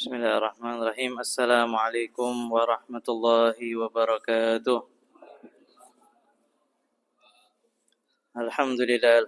Bismillahirrahmanirrahim. Assalamualaikum warahmatullahi wabarakatuh. Alhamdulillah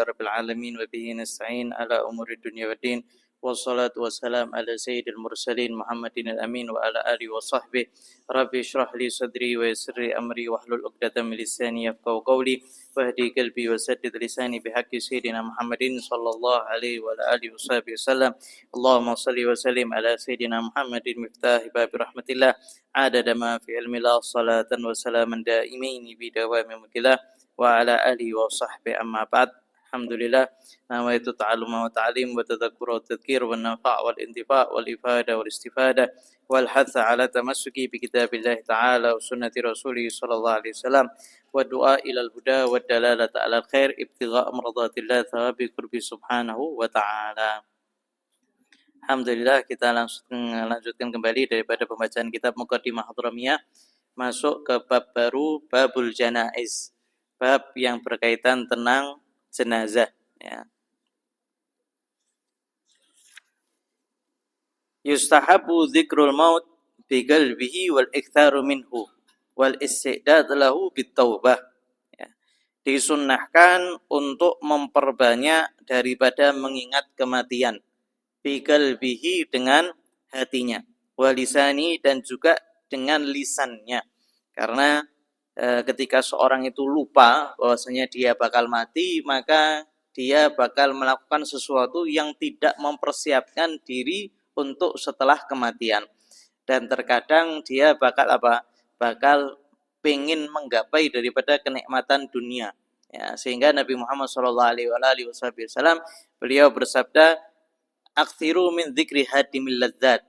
rabbil alamin wa bihi nasta'in ala umuri dunya waddin. Wassalatu wassalam ala sayyidil mursalin Muhammadin al-amin wa ala alihi wa sahbihi. Rabbi shrah li sadri wa yassir li amri wahlul 'uqdatam min lisani yafqahu qawli wahdi qalbi wa saddid lisani bihaqqi sayyidina Muhammadin sallallahu alaihi wa ala alihi wasallam. Allahumma salli wa sallim ala sayyidina Muhammadin miftahi babi rahmatillah adada ma fi ilmillah salatan wa salaman daimaini bi dawami mulkillah wa ala alihi wa sahbihi amma ba'd. Alhamdulillah, nawaitu ta'alluma wa ta'lim wa tadhakkura wa tadhkir wa nafa' wal intifa' wal ifada wal istifada wal hatha ala tamassuki bi kitabillah ta'ala wa sunnati rasulih sallallahu alaihi wasallam wa du'a ilal huda wa dalalata ala khair ibtigha' mardatillah thawabi qurbi subhanahu wa ta'ala. Alhamdulillah, kita langsung lanjutkan kembali daripada pembacaan kitab Muqaddimah Hadramiyah, masuk ke bab baru, babul janaiz, bab yang berkaitan tentang jenazah, ya. Yustahabu dzikrul maut bi qalbihi wal iktharu minhu wal istidad lahu bit taubah, ya. Disunnahkan untuk memperbanyak daripada mengingat kematian, bi qalbihi dengan hatinya, walisani dan juga dengan lisannya. Karena ketika seorang itu lupa bahwasanya dia bakal mati, maka dia bakal melakukan sesuatu yang tidak mempersiapkan diri untuk setelah kematian. Dan terkadang dia bakal pengen menggapai daripada kenikmatan dunia, ya. Sehingga Nabi Muhammad SAW beliau bersabda, "Aktsiru min dzikri hadimil ladzat."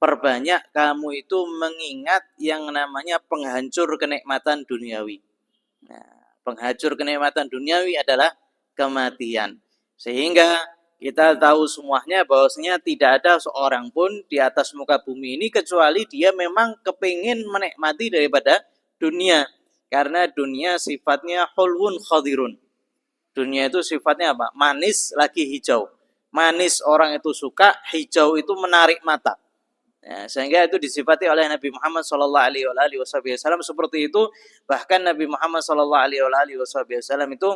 Perbanyak kamu itu mengingat yang namanya penghancur kenikmatan duniawi. Nah, penghancur kenikmatan duniawi adalah kematian. Sehingga kita tahu semuanya bahwasanya tidak ada seorang pun di atas muka bumi ini kecuali dia memang kepingin menikmati daripada dunia. Karena dunia sifatnya hulwun khadirun. Dunia itu sifatnya apa? Manis lagi hijau. Manis orang itu suka, hijau itu menarik mata. Ya, sehingga itu disifati oleh Nabi Muhammad SAW seperti itu. Bahkan Nabi Muhammad SAW itu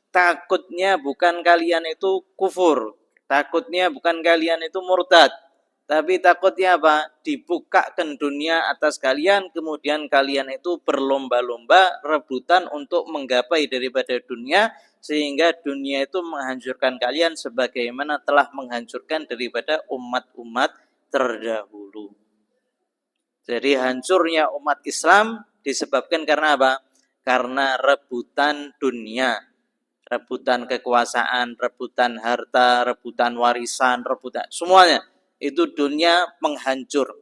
takutnya bukan kalian itu kufur, takutnya bukan kalian itu murtad, tapi takutnya apa? Dibukakan dunia atas kalian, kemudian kalian itu berlomba-lomba rebutan untuk menggapai daripada dunia, sehingga dunia itu menghancurkan kalian sebagaimana telah menghancurkan daripada umat-umat terdahulu. Jadi hancurnya umat Islam disebabkan karena apa? Karena rebutan dunia, rebutan kekuasaan, rebutan harta, rebutan warisan, rebutan semuanya. Itu dunia penghancur.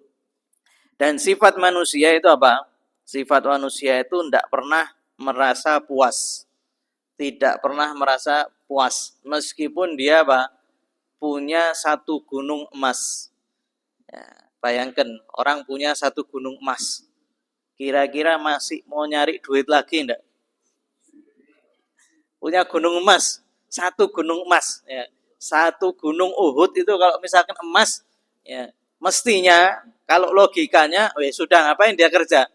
Dan sifat manusia itu apa? Sifat manusia itu tidak pernah merasa puas. Tidak pernah merasa puas. Meskipun dia apa? Punya satu gunung emas. Ya, bayangkan orang punya satu gunung emas, kira-kira masih mau nyari duit lagi enggak? Punya gunung emas, satu gunung emas, ya. Satu gunung Uhud itu kalau misalkan emas, ya, mestinya kalau logikanya, sudah ngapain dia kerja?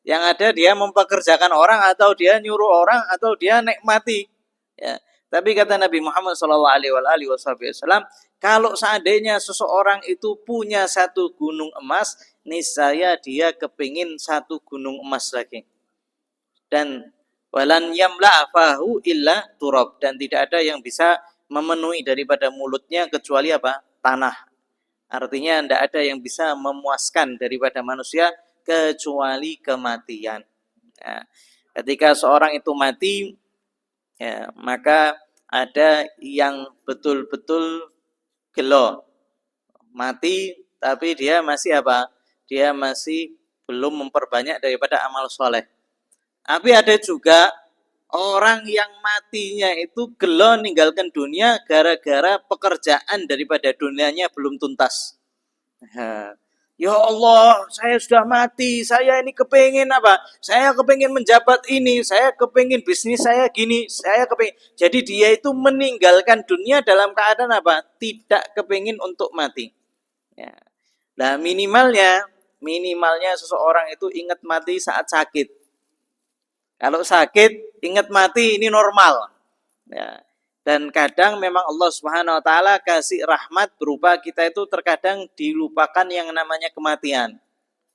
Yang ada dia mempekerjakan orang, atau dia nyuruh orang, atau dia nikmati, ya. Tapi kata Nabi Muhammad SAW, kalau seandainya seseorang itu punya satu gunung emas, niscaya dia kepingin satu gunung emas lagi. Dan walan yamla afahu illa turab, dan tidak ada yang bisa memenuhi daripada mulutnya kecuali apa? Tanah. Artinya tidak ada yang bisa memuaskan daripada manusia kecuali kematian. Ya. Ketika seorang itu mati, ya, maka ada yang betul-betul gelo, mati tapi dia masih apa? Dia masih belum memperbanyak daripada amal soleh. Tapi ada juga orang yang matinya itu gelo ninggalkan dunia gara-gara pekerjaan daripada dunianya belum tuntas. Ya Allah, saya sudah mati, saya ini kepingin apa? Saya kepingin menjabat ini, saya kepingin bisnis saya gini, saya kepingin. Jadi dia itu meninggalkan dunia dalam keadaan apa? Tidak kepingin untuk mati. Ya. Nah, minimalnya seseorang itu ingat mati saat sakit. Kalau sakit, ingat mati ini normal. Ya. Dan kadang memang Allah Subhanahu wa taala kasih rahmat berupa kita itu terkadang dilupakan yang namanya kematian.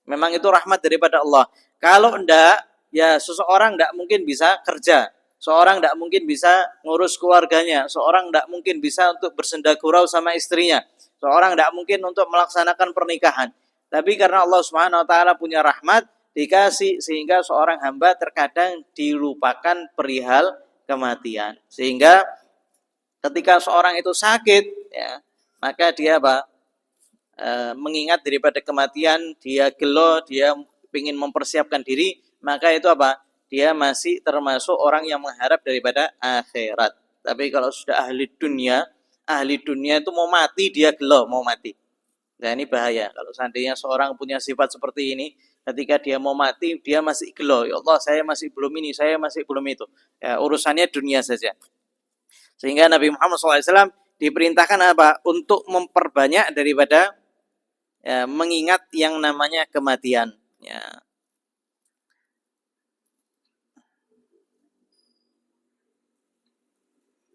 Memang itu rahmat daripada Allah. Kalau enggak, ya seseorang enggak mungkin bisa kerja. Seorang enggak mungkin bisa ngurus keluarganya. Seorang enggak mungkin bisa untuk bersenda gurau sama istrinya. Seorang enggak mungkin untuk melaksanakan pernikahan. Tapi karena Allah Subhanahu wa taala punya rahmat, dikasih sehingga seorang hamba terkadang dilupakan perihal kematian. Sehingga ketika seorang itu sakit, ya, maka dia apa? Mengingat daripada kematian, dia gelo, dia ingin mempersiapkan diri, maka itu apa? Dia masih termasuk orang yang mengharap daripada akhirat. Tapi kalau sudah ahli dunia itu mau mati, dia gelo, mau mati. Nah ini bahaya. Kalau seandainya seorang punya sifat seperti ini, ketika dia mau mati, dia masih gelo. Ya Allah, saya masih belum ini, saya masih belum itu. Ya, urusannya dunia saja. Sehingga Nabi Muhammad SAW diperintahkan apa? Untuk memperbanyak daripada ya, mengingat yang namanya kematian. Ya.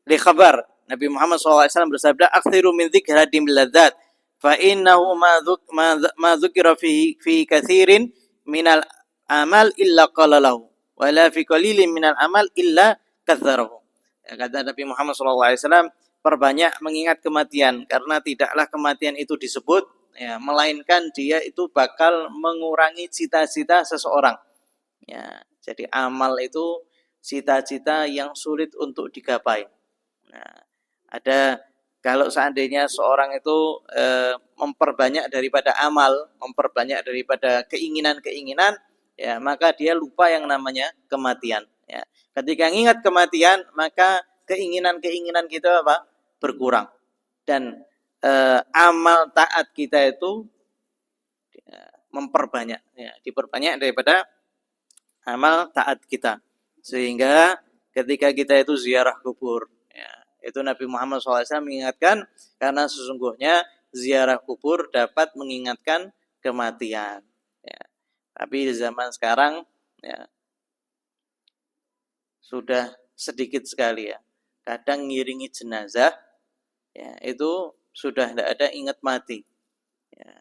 Di khabar Nabi Muhammad SAW bersabda, "Aktsiru min dzikri hadimil ladzat, fa innahu ma dzukira fi katsirin minal amal illa qala lahu, wa la fi qalilin minal amal illa katsarahu." Ya, kata Nabi Muhammad SAW, perbanyak mengingat kematian karena tidaklah kematian itu disebut ya, melainkan dia itu bakal mengurangi cita-cita seseorang. Ya, jadi amal itu cita-cita yang sulit untuk digapai. Nah, ada kalau seandainya seorang itu memperbanyak daripada amal, memperbanyak daripada keinginan-keinginan, ya maka dia lupa yang namanya kematian. Ya, ketika ingat kematian, maka keinginan-keinginan kita apa? Berkurang. Dan amal taat kita itu memperbanyak, ya, diperbanyak daripada amal taat kita. Sehingga ketika kita itu ziarah kubur, ya, itu Nabi Muhammad SAW mengingatkan karena sesungguhnya ziarah kubur dapat mengingatkan kematian. Ya. Tapi di zaman sekarang ya, sudah sedikit sekali ya. Kadang ngiringi jenazah, ya, itu sudah tidak ada ingat mati. Ya.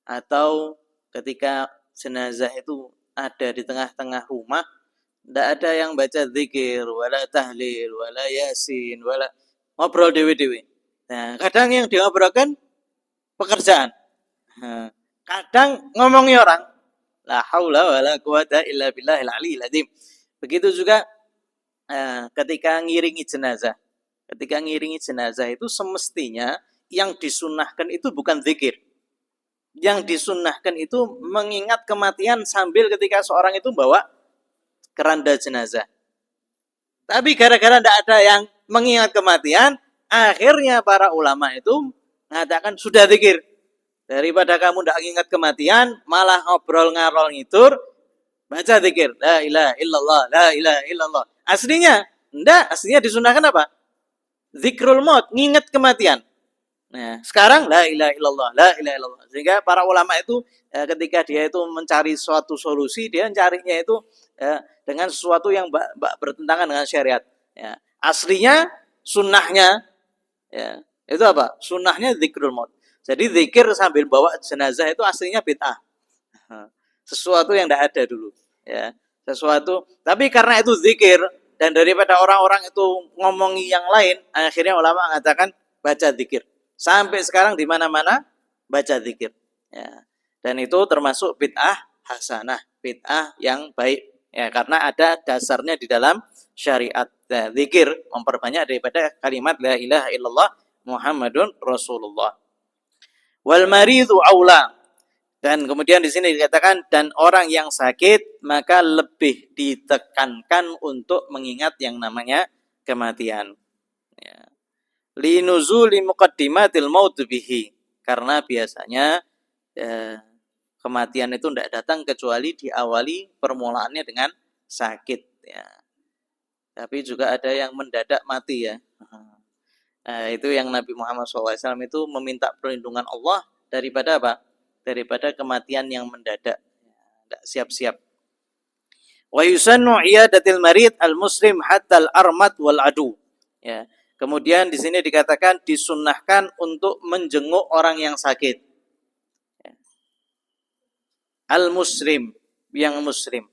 Atau ketika jenazah itu ada di tengah-tengah rumah, tidak ada yang baca zikir, wala tahlil, wala yasin, wala ngobrol dewi-dewi. Nah, kadang yang diobrolkan pekerjaan. Nah, kadang ngomongi orang. La haula wala quwata illa billahil aliyil azim. Begitu juga ketika ngiringi jenazah. Ketika ngiringi jenazah itu semestinya yang disunnahkan itu bukan zikir. Yang disunnahkan itu mengingat kematian sambil ketika seorang itu bawa keranda jenazah. Tapi gara-gara tidak ada yang mengingat kematian, akhirnya para ulama itu mengatakan sudah zikir. Daripada kamu tidak ingat kematian, malah ngobrol ngarol ngitur, baca zikir. La ilaha illallah, la ilaha illallah. Aslinya disunahkan apa? Zikrul maut, nginget kematian. Nah, sekarang la ilaha illallah, la ilaha illallah. Sehingga para ulama itu ketika dia itu mencari suatu solusi, dia mencarinya itu dengan sesuatu yang bertentangan dengan syariat. Ya. Aslinya sunnahnya ya, itu apa? Sunnahnya zikrul maut. Jadi zikir sambil bawa jenazah itu aslinya bid'ah. Sesuatu yang tidak ada dulu. Ya. Sesuatu. Tapi karena itu zikir dan daripada orang-orang itu ngomongi yang lain, akhirnya ulama mengatakan baca zikir. Sampai sekarang di mana-mana baca zikir. Ya. Dan itu termasuk bid'ah hasanah, bid'ah yang baik. Ya, karena ada dasarnya di dalam syariat. Ya, zikir memperbanyak daripada kalimat la ilaha illallah Muhammadun Rasulullah. Wal maridhu aula. Dan kemudian di sini dikatakan dan orang yang sakit maka lebih ditekankan untuk mengingat yang namanya kematian. Ya. Linuzuli muqaddimatil maut bihi, karena biasanya kematian itu tidak datang kecuali diawali permulaannya dengan sakit ya. Tapi juga ada yang mendadak mati ya. Itu yang Nabi Muhammad SAW itu meminta perlindungan Allah daripada apa? daripada kematian yang mendadak, tidak siap-siap. Wa yusannu iyadatil marid al-muslim hatta al-armat wal adu. Ya. Kemudian di sini dikatakan disunnahkan untuk menjenguk orang yang sakit. Ya. Al-muslim, yang muslim.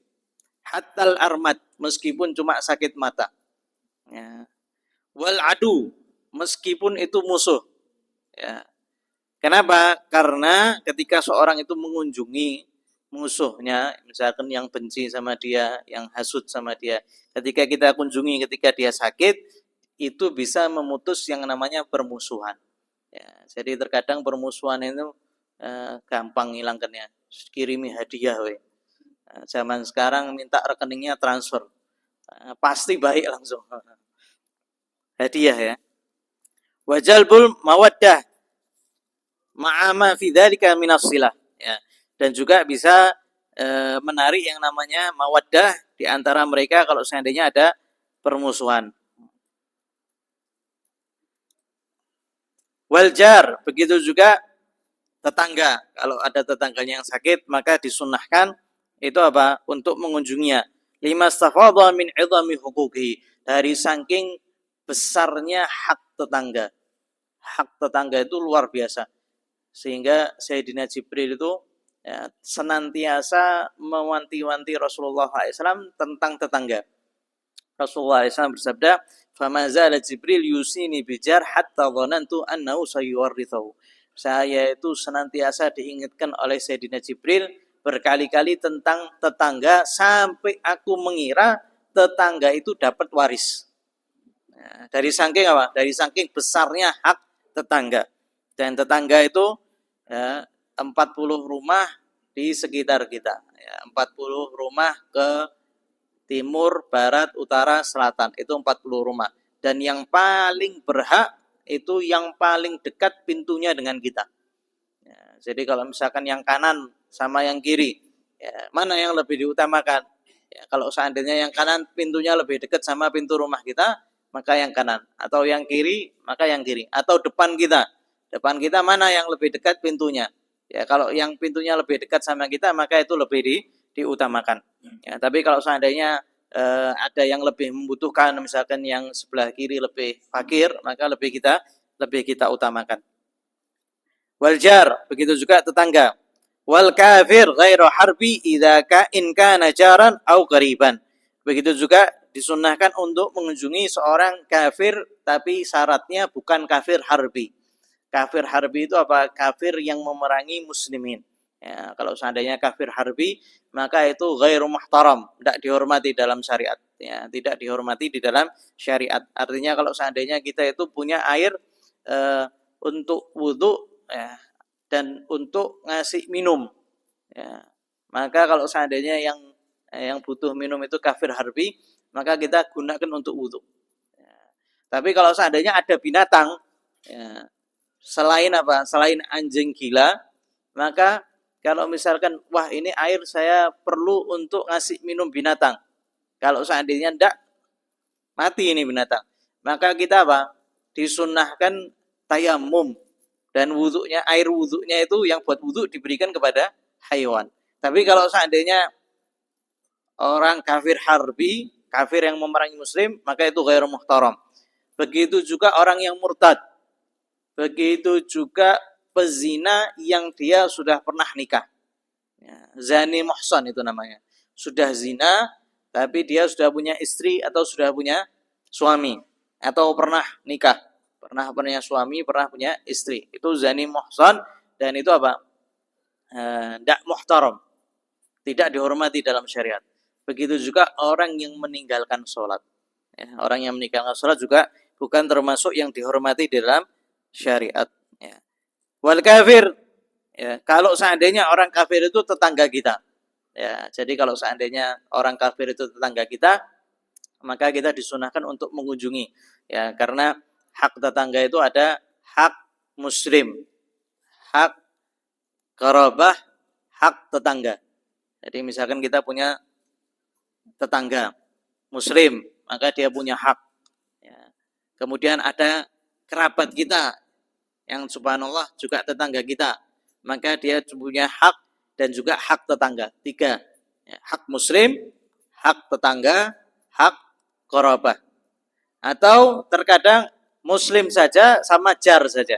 Hatta al-armat, meskipun cuma sakit mata. Ya. Wal adu, meskipun itu musuh. Ya. Kenapa? Karena ketika seorang itu mengunjungi musuhnya, misalkan yang benci sama dia, yang hasut sama dia, ketika kita kunjungi ketika dia sakit, itu bisa memutus yang namanya permusuhan. Ya, jadi terkadang permusuhan itu gampang hilangkannya, kirimi hadiah, we. Zaman sekarang minta rekeningnya transfer, pasti baik langsung. Hadiah ya. Wajalbul mawaddah ma'ama fi dzalika minas silah. Ya. Dan juga bisa menarik yang namanya mawaddah di antara mereka kalau seandainya ada permusuhan. Waljar, begitu juga tetangga. Kalau ada tetangganya yang sakit, maka disunnahkan itu apa? Untuk mengunjunginya. Lima stafadha min 'idhami huquqihi. Dari saking besarnya hak tetangga. Hak tetangga itu luar biasa. Sehingga Sayyidina Jibril itu ya, senantiasa mewanti-wanti Rasulullah SAW tentang tetangga. Rasulullah SAW bersabda, "Fama zala Jibril yusini bijar hatta dhanantu annahu sayuwarrithahu." Saya itu senantiasa diingatkan oleh Sayyidina Jibril berkali-kali tentang tetangga sampai aku mengira tetangga itu dapat waris. Nah, dari saking apa? Dari saking besarnya hak tetangga. Dan tetangga itu ya, 40 rumah di sekitar kita. Ya, 40 rumah ke timur, barat, utara, selatan. Itu 40 rumah. Dan yang paling berhak itu yang paling dekat pintunya dengan kita. Ya, jadi kalau misalkan yang kanan sama yang kiri, ya, mana yang lebih diutamakan? Ya, kalau seandainya yang kanan pintunya lebih dekat sama pintu rumah kita, maka yang kanan. Atau yang kiri, maka yang kiri. Atau depan kita. Depan kita mana yang lebih dekat pintunya? Ya, kalau yang pintunya lebih dekat sama kita, maka itu lebih diutamakan. Ya, tapi kalau seandainya ada yang lebih membutuhkan, misalkan yang sebelah kiri lebih fakir, maka lebih kita utamakan. Waljar, begitu juga tetangga. Wal kafir ghairu harbi idza in kana jaran au qariban. Begitu juga disunnahkan untuk mengunjungi seorang kafir, tapi syaratnya bukan kafir harbi. Kafir harbi itu apa? Kafir yang memerangi muslimin. Ya, kalau seandainya kafir harbi, maka itu ghairu muhtaram, tidak dihormati dalam syariat. Ya, tidak dihormati di dalam syariat. Artinya kalau seandainya kita itu punya air untuk wudhu ya, dan untuk ngasih minum, ya, maka kalau seandainya yang butuh minum itu kafir harbi, maka kita gunakan untuk wudhu. Ya. Tapi kalau seandainya ada binatang, ya, selain apa? Selain anjing gila, maka kalau misalkan, wah ini air saya perlu untuk ngasih minum binatang. Kalau seandainya tidak, mati ini binatang. Maka kita apa? Disunnahkan tayamum. Dan wudhunya, air wudhunya itu yang buat wudhu diberikan kepada hewan. Tapi kalau seandainya orang kafir harbi, kafir yang memerangi muslim, maka itu ghairu muhtaram. Begitu juga orang yang murtad. Begitu juga pezina yang dia sudah pernah nikah. Ya, zani muhsan itu namanya. Sudah zina, tapi dia sudah punya istri atau sudah punya suami. Atau pernah nikah. Pernah punya suami, pernah punya istri. Itu zani muhsan, dan itu apa? Tidak muhtaram. Tidak dihormati dalam syariat. Begitu juga orang yang meninggalkan sholat. Ya, orang yang meninggalkan sholat juga bukan termasuk yang dihormati dalam syariat. Ya. Wal kafir, ya, kalau seandainya orang kafir itu tetangga kita, ya, jadi kalau seandainya orang kafir itu tetangga kita, maka kita disunahkan untuk mengunjungi, ya, karena hak tetangga itu ada hak muslim, hak qarabah, hak tetangga. Jadi misalkan kita punya tetangga muslim, maka dia punya hak. Ya. Kemudian ada kerabat kita yang subhanallah juga tetangga kita, maka dia punya hak dan juga hak tetangga. 3. Ya, hak muslim, hak tetangga, hak qarabah. Atau terkadang muslim saja sama jar saja.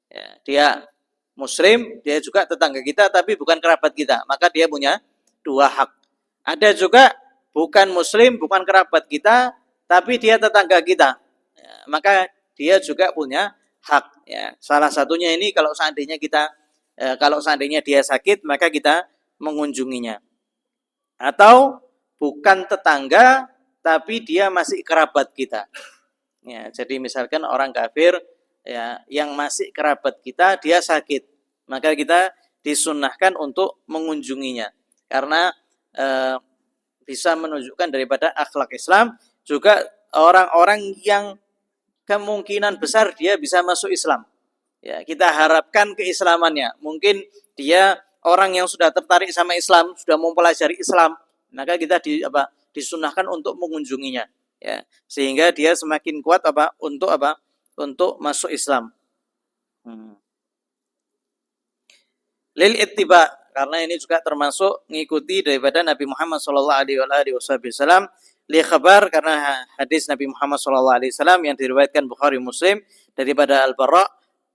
Ya, dia muslim, dia juga tetangga kita tapi bukan kerabat kita, maka dia punya 2 hak. Ada juga bukan muslim, bukan kerabat kita, tapi dia tetangga kita. Ya, maka dia juga punya hak. Ya, salah satunya ini kalau seandainya dia sakit, maka kita mengunjunginya. Atau bukan tetangga, tapi dia masih kerabat kita. Ya, jadi misalkan orang kafir ya yang masih kerabat kita dia sakit, maka kita disunnahkan untuk mengunjunginya karena bisa menunjukkan daripada akhlak Islam. Juga orang-orang yang kemungkinan besar dia bisa masuk Islam. Ya, kita harapkan keislamannya. Mungkin dia orang yang sudah tertarik sama Islam, sudah mempelajari Islam, maka kita disunahkan untuk mengunjunginya. Ya, sehingga dia semakin kuat untuk masuk Islam. Lil ittiba, karena ini juga termasuk mengikuti daripada Nabi Muhammad sallallahu alaihi wasallam li khabar, karena hadis Nabi Muhammad sallallahu alaihi wasallam yang diriwayatkan Bukhari Muslim daripada Al-Bara,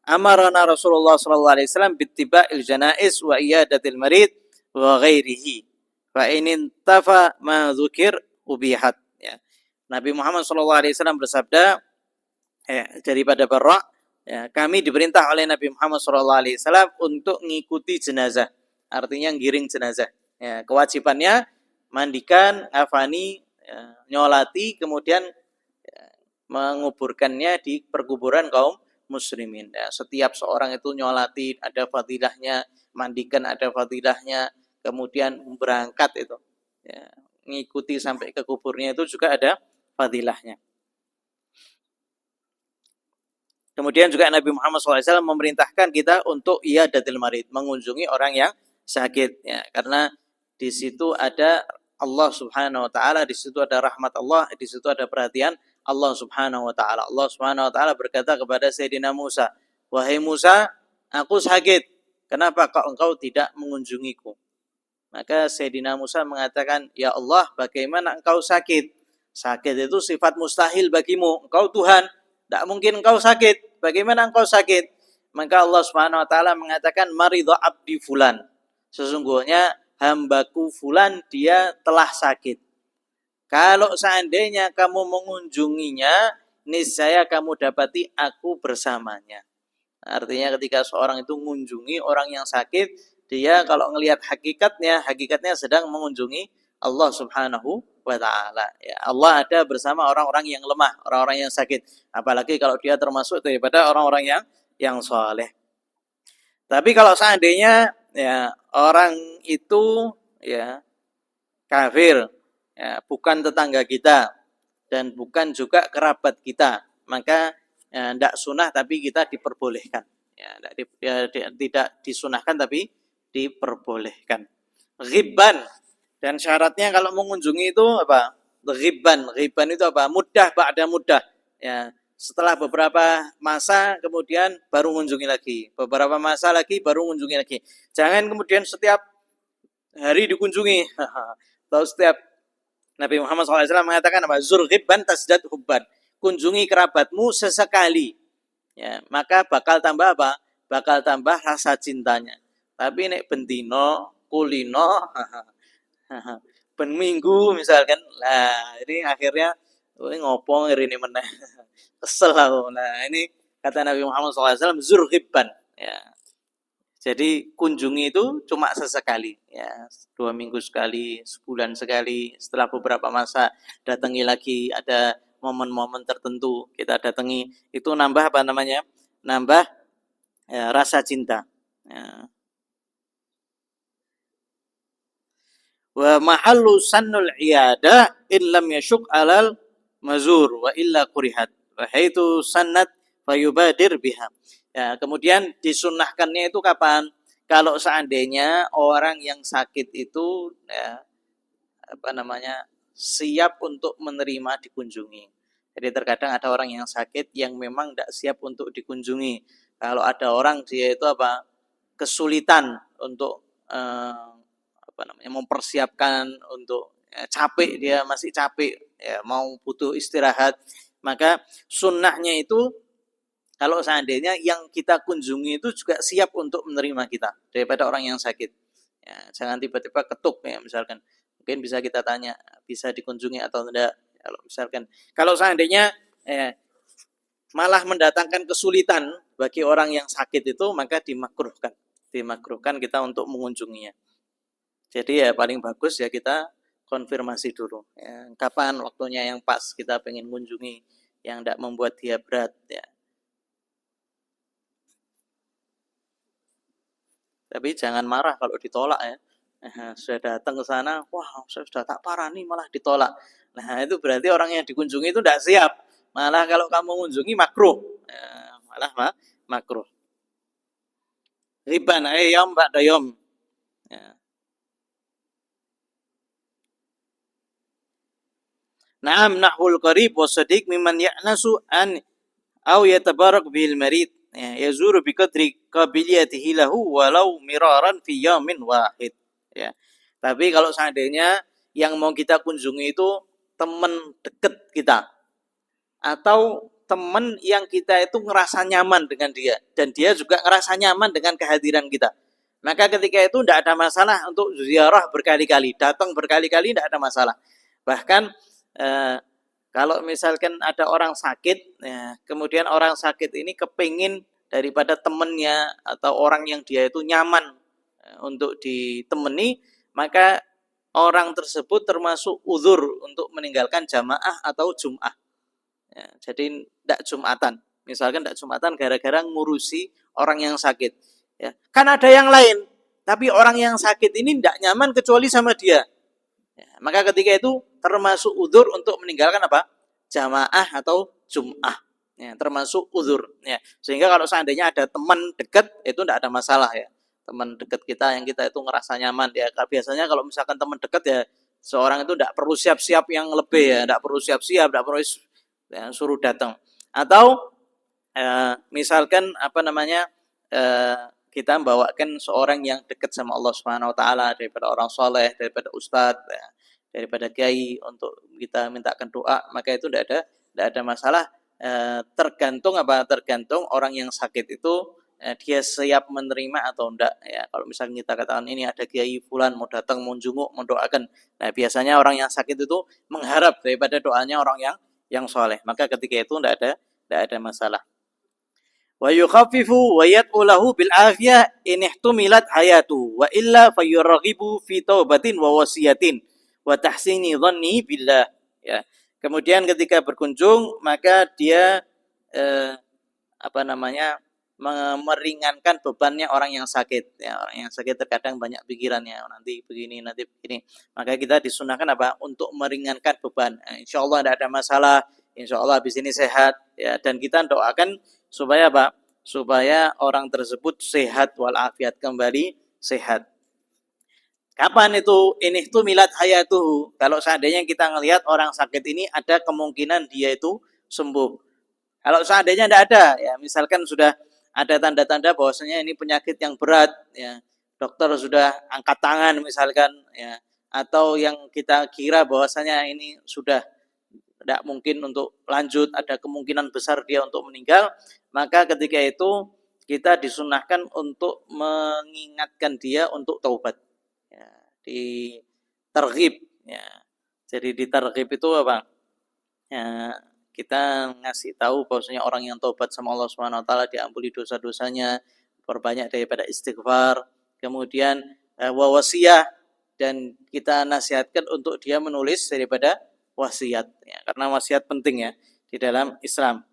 amarana Rasulullah sallallahu alaihi wasallam bittiba'il janaiz wa iyadatil marid wa ghairihi fa in intafa ma dzukir ubihat. Ya. Nabi Muhammad SAW bersabda daripada Barra, ya, kami diperintah oleh Nabi Muhammad SAW untuk mengikuti jenazah, artinya giring jenazah. Ya, kewajibannya mandikan, afani, ya, nyolati, kemudian ya, menguburkannya di perkuburan kaum muslimin. Ya, setiap seorang itu nyolati ada fadilahnya, mandikan ada fadilahnya, kemudian berangkat itu, ya, mengikuti sampai ke kuburnya itu juga ada fadilahnya. Kemudian juga Nabi Muhammad SAW memerintahkan kita untuk iyadatil marid, mengunjungi orang yang sakit, ya, karena di situ ada Allah Subhanahu wa taala, di situ ada rahmat Allah, di situ ada perhatian Allah Subhanahu wa taala. Allah Subhanahu wa taala berkata kepada Sayyidina Musa, "Wahai Musa, aku sakit. Kenapa engkau tidak mengunjungiku?" Maka Sayyidina Musa mengatakan, "Ya Allah, bagaimana engkau sakit? Sakit itu sifat mustahil bagimu. Engkau Tuhan, tidak mungkin engkau sakit. Bagaimana engkau sakit?" Maka Allah Subhanahu wa taala mengatakan, "Maridha abdi fulan." Sesungguhnya hambaku fulan dia telah sakit. Kalau seandainya kamu mengunjunginya, niscaya kamu dapati aku bersamanya. Artinya ketika seorang itu mengunjungi orang yang sakit, dia kalau ngelihat hakikatnya sedang mengunjungi Allah Subhanahu wa taala. Ya, Allah ada bersama orang-orang yang lemah, orang-orang yang sakit. Apalagi kalau dia termasuk daripada orang-orang yang saleh. Tapi kalau seandainya ya orang itu ya kafir, ya, bukan tetangga kita dan bukan juga kerabat kita, maka tidak sunah tapi kita diperbolehkan. Ya, tidak disunahkan tapi diperbolehkan. Ghibban, dan syaratnya kalau mengunjungi itu apa? Ghibban itu apa? Mudah ba'da mudah. Ya, setelah beberapa masa kemudian baru mengunjungi lagi. Beberapa masa lagi baru mengunjungi lagi. Jangan kemudian setiap hari dikunjungi. Atau setiap Nabi Muhammad SAW mengatakan apa? Zur ghibban tasdad hubban. Kunjungi kerabatmu sesekali. Ya, maka bakal tambah apa? Bakal tambah rasa cintanya. Tapi nek bentino, kulino, ben minggu misalkan, lah ini akhirnya ngopo ini meneh. Kesel aku. Nah, ini kata Nabi Muhammad SAW, zur ghibban. Ya. Jadi kunjungi itu cuma sesekali, ya, 2 minggu sekali, sebulan sekali. Setelah beberapa masa datangi lagi, ada momen-momen tertentu kita datangi, itu nambah apa namanya? Nambah ya, rasa cinta. Ya. Wa mahallu sannul iyada illam yashuk alal mazur wa illa kurihat wa haitu sannat fayubadir biha. Ya, kemudian disunnahkannya itu kapan? Kalau seandainya orang yang sakit itu ya, siap untuk menerima dikunjungi. Jadi terkadang ada orang yang sakit yang memang tidak siap untuk dikunjungi. Kalau ada orang dia itu kesulitan untuk mempersiapkan untuk capek, dia masih capek, ya, mau butuh istirahat, maka sunnahnya itu kalau seandainya yang kita kunjungi itu juga siap untuk menerima kita daripada orang yang sakit. Ya, jangan tiba-tiba ketuk ya misalkan. Mungkin bisa kita tanya, bisa dikunjungi atau tidak. Kalau misalkan, kalau seandainya malah mendatangkan kesulitan bagi orang yang sakit itu, maka dimakruhkan. Dimakruhkan kita untuk mengunjunginya. Jadi ya paling bagus ya kita konfirmasi dulu. Ya, kapan waktunya yang pas kita pengen mengunjungi yang tidak membuat dia berat. Ya. Tapi jangan marah kalau ditolak ya. Sudah datang ke sana, wah saya sudah tak parah nih malah ditolak. Nah itu berarti orang yang dikunjungi itu tidak siap. Malah kalau kamu mengunjungi makruh, malah makruh. Riban ayam bak dayom. Ya. Naam nahwul qarib wa sadiq mimman ya'nasu an aw yatabarak bil marid. Ya, yazuru bi qadri qabiliyatihi lahu walau miraran fi yaumin wahid. Ya. Tapi kalau seandainya yang mau kita kunjungi itu teman dekat kita atau teman yang kita itu ngerasa nyaman dengan dia dan dia juga ngerasa nyaman dengan kehadiran kita, maka ketika itu tidak ada masalah untuk ziarah berkali-kali, datang berkali-kali tidak ada masalah. Bahkan kalau misalkan ada orang sakit, ya, kemudian orang sakit ini kepingin daripada temannya atau orang yang dia itu nyaman untuk ditemani, maka orang tersebut termasuk uzur untuk meninggalkan jamaah atau jum'ah. Ya, jadi tidak jumatan. Misalkan tidak jumatan gara-gara ngurusi orang yang sakit. Ya, kan ada yang lain, tapi orang yang sakit ini tidak nyaman kecuali sama dia. Ya, maka ketika itu termasuk uzur untuk meninggalkan apa? Jamaah atau jum'ah. Ya, termasuk uzur. Ya, sehingga kalau seandainya ada teman dekat itu tidak ada masalah ya. Teman dekat kita yang kita itu ngerasa nyaman ya. Biasanya kalau misalkan teman dekat ya seorang itu tidak perlu siap-siap yang lebih ya, tidak perlu siap-siap, tidak perlu ya, suruh datang. Atau misalkan kita membawakan seorang yang dekat sama Allah Subhanahu wa taala daripada orang soleh, daripada ustadz, ya, daripada kiai untuk kita mintakan doa, maka itu tidak ada masalah. Tergantung orang yang sakit itu dia siap menerima atau enggak ya. Kalau misalnya kita katakan ini ada kiai fulan mau datang mau jenguk mau doakan, nah biasanya orang yang sakit itu mengharap daripada doanya orang yang soleh, maka ketika itu tidak ada masalah. Wa yukhaffifu wa yad'u lahu bil afiyah in ihtumilat hayatu wa illa fayurghibu fi taubatin wa wasiyatin wa tahsini dhanni billah ya. Kemudian ketika berkunjung maka dia meringankan bebannya orang yang sakit ya. Orang yang sakit terkadang banyak pikirannya, nanti begini maka kita disunahkan untuk meringankan beban. Insyaallah tidak ada masalah, insyaallah habis ini sehat ya. Dan kita doakan supaya supaya orang tersebut sehat walafiat, kembali sehat. Kapan itu ini tuh milat hayatuhu? Kalau seandainya kita ngelihat orang sakit ini ada kemungkinan dia itu sembuh. Kalau seandainya tidak ada, ya misalkan sudah ada tanda-tanda bahwasanya ini penyakit yang berat, ya dokter sudah angkat tangan misalkan, ya atau yang kita kira bahwasanya ini sudah tidak mungkin untuk lanjut, ada kemungkinan besar dia untuk meninggal, maka ketika itu kita disunahkan untuk mengingatkan dia untuk taubat. Ya, di targhib ya. Jadi di targhib itu apa? Ya, kita ngasih tahu bahwasanya orang yang taubat sama Allah Subhanahu wa taala diampuni dosa-dosanya, perbanyak daripada istighfar, kemudian wasiyah, dan kita nasihatkan untuk dia menulis daripada wasiat ya, karena wasiat penting ya di dalam Islam.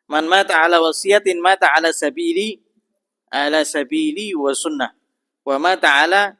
Man mata ala wasiyatin mata ala sabili wa sunnah wa mata ala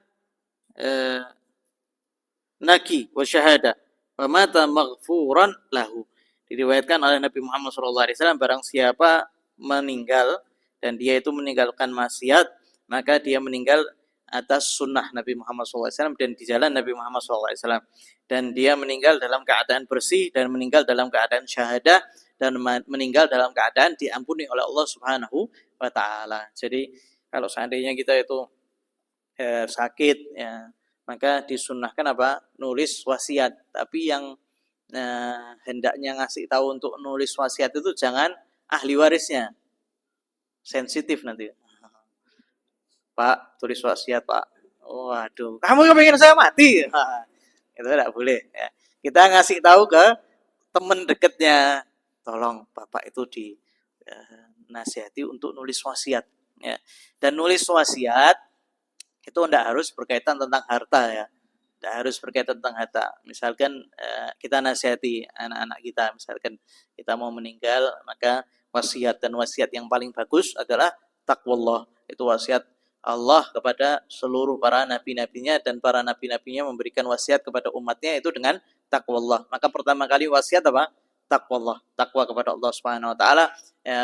naki wa syahada wa mata maghfuran lahu. Diriwayatkan oleh Nabi Muhammad SAW, barang siapa meninggal dan dia itu meninggalkan maksiat, maka dia meninggal atas sunnah Nabi Muhammad SAW dan di jalan Nabi Muhammad SAW, dan dia meninggal dalam keadaan bersih dan meninggal dalam keadaan syahadah, dan meninggal dalam keadaan diampuni oleh Allah Subhanahu wa taala. Jadi kalau seandainya kita itu sakit ya, maka disunnahkan apa? Nulis wasiat. Tapi yang hendaknya ngasih tahu untuk nulis wasiat itu jangan ahli warisnya. Sensitif nanti. Pak, tulis wasiat, Pak. Waduh, kamu kepengen saya mati? Itu tidak boleh ya. Kita ngasih tahu ke teman dekatnya, tolong Bapak itu di nasihati untuk nulis wasiat ya. Dan nulis wasiat itu tidak harus berkaitan tentang harta ya. Tidak harus berkaitan tentang harta. Misalkan kita nasihati anak-anak kita, misalkan kita mau meninggal, maka wasiat dan wasiat yang paling bagus adalah taqwallah. Itu wasiat Allah kepada seluruh para nabi-nabinya, dan para nabi-nabinya memberikan wasiat kepada umatnya itu dengan taqwallah. Maka pertama kali wasiat apa? Taqwallah, takwa kepada Allah Subhanahu wa taala,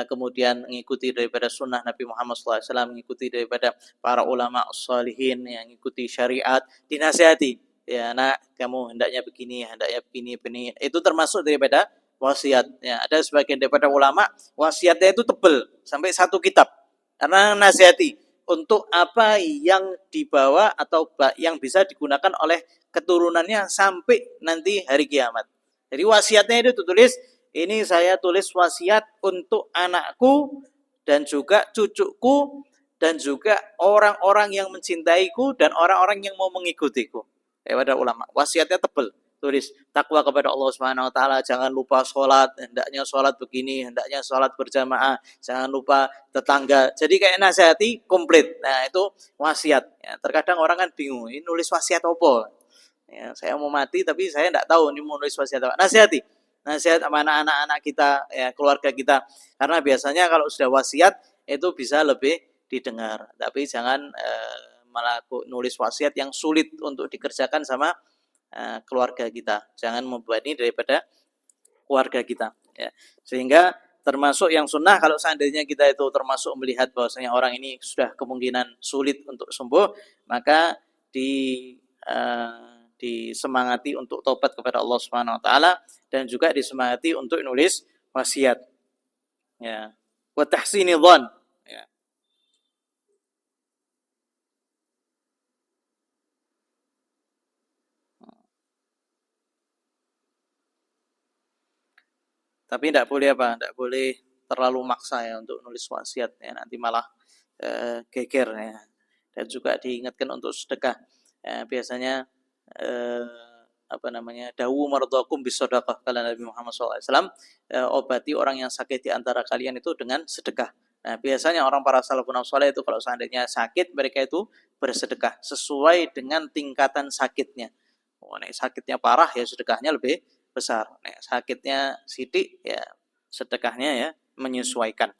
kemudian mengikuti daripada sunnah Nabi Muhammad SAW, mengikuti daripada para ulama shalihin yang mengikuti syariat, dinasihati. Ya, nak, kamu hendaknya begini, begini. Itu termasuk daripada wasiat. Ya, ada sebagian daripada ulama wasiatnya itu tebal sampai 1 kitab. Karena nasihati untuk apa yang dibawa atau yang bisa digunakan oleh keturunannya sampai nanti hari kiamat. Jadi wasiatnya itu tulis, ini saya tulis wasiat untuk anakku dan juga cucuku dan juga orang-orang yang mencintaiku dan orang-orang yang mau mengikutiku. Daripada ulama, wasiatnya tebal. Tulis takwa kepada Allah Subhanahu wa taala, jangan lupa sholat, hendaknya sholat begini, hendaknya sholat berjamaah, jangan lupa tetangga. Jadi kayak nasihati komplit. Nah, itu wasiat. Ya, terkadang orang kan bingung, ini nulis wasiat apa? Ya, saya mau mati tapi saya tidak tahu ini mau nulis wasiat apa. Nasihati. Nasihat sama anak-anak kita, ya, keluarga kita. Karena biasanya kalau sudah wasiat itu bisa lebih didengar. Tapi jangan malah nulis wasiat yang sulit untuk dikerjakan sama keluarga kita. Jangan membebani daripada keluarga kita ya. Sehingga termasuk yang sunnah, kalau seandainya kita itu termasuk melihat bahwasanya orang ini sudah kemungkinan sulit untuk sembuh, maka disemangati untuk tobat kepada Allah Subhanahu wa taala, dan juga disemangati untuk nulis wasiat ya. Wa tahsini dzan ya. Tapi tidak boleh apa? Tidak boleh terlalu maksa ya untuk nulis wasiat ya, nanti malah geger ya. Dan juga diingatkan untuk sedekah. Ya, biasanya dawu mardakum bisadaqah, kata Nabi Muhammad SAW, obati orang yang sakit di antara kalian itu dengan sedekah. Nah, biasanya orang para salafun saleh itu kalau seandainya sakit, mereka itu bersedekah sesuai dengan tingkatan sakitnya. Sakitnya parah ya sedekahnya lebih besar. Sakitnya sidik ya sedekahnya ya menyesuaikan.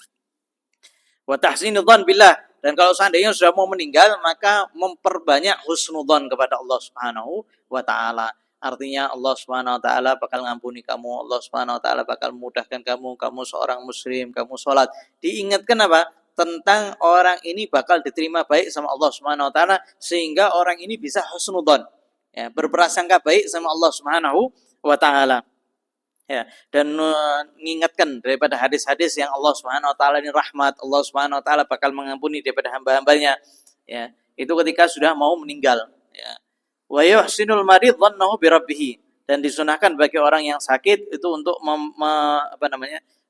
Wa tahsinudzan billah, dan kalau seandainya sudah mau meninggal maka memperbanyak husnudzan kepada Allah Subhanahu wa taala. Artinya Allah Subhanahu wa taala bakal ngampuni kamu, Allah Subhanahu wa taala bakal memudahkan kamu seorang muslim, kamu sholat. Diingatkan apa? Tentang orang ini bakal diterima baik sama Allah Subhanahu wa taala, sehingga orang ini bisa husnudzan. Ya, berprasangka baik sama Allah Subhanahu wa taala. Ya, dan mengingatkan daripada hadis-hadis yang Allah Subhanahu wa taala ini rahmat, Allah Subhanahu wa taala bakal mengampuni daripada hamba-hambanya. Ya, itu ketika sudah mau meninggal, ya. Wa yuhsinul marid dhannahu bi rabbih, dan disunahkan bagi orang yang sakit itu untuk